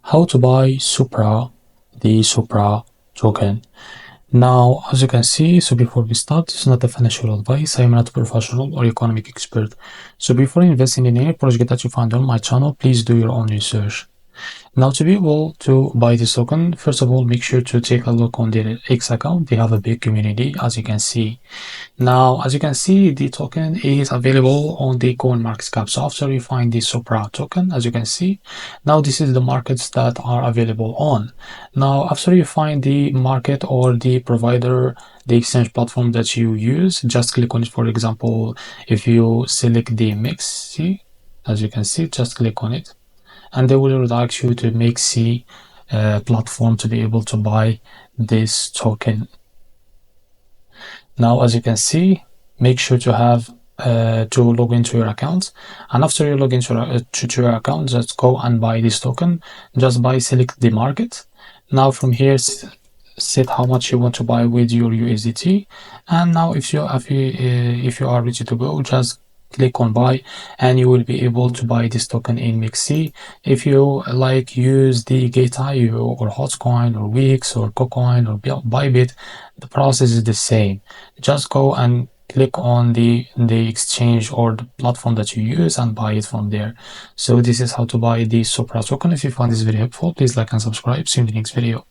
how to buy Supra, the Supra token. Now, as you can see, so before we start, this is not a financial advice. I am not a professional or economic expert. So before investing in any project that you find on my channel, please do your own research. Now, to be able to buy this token, first of all, make sure to take a look on their X account. They have a big community, as you can see. Now, as you can see, the token is available on the CoinMarketCap. So after you find the Supra token, as you can see, now this is the markets that are available on. Now, after you find the market or the provider, the exchange platform that you use, just click on it. For example, if you select the MixC, as you can see, just click on it, and they will redirect you to MixC platform to be able to buy this token. Now, as you can see, make sure to have to log into your account, and after you log into your account, just go and buy this token. Just select the market. Now from here, set how much you want to buy with your USDT, and now if you are ready to go, just click on buy, and you will be able to buy this token in MixC. If you like use the Gate.io or Hotcoin or Wix or KuCoin or Bybit, the process is the same. Just go and click on the exchange or the platform that you use and buy it from there. So this is how to buy the Supra token. If you find this video helpful, please like and subscribe. See you in the next video.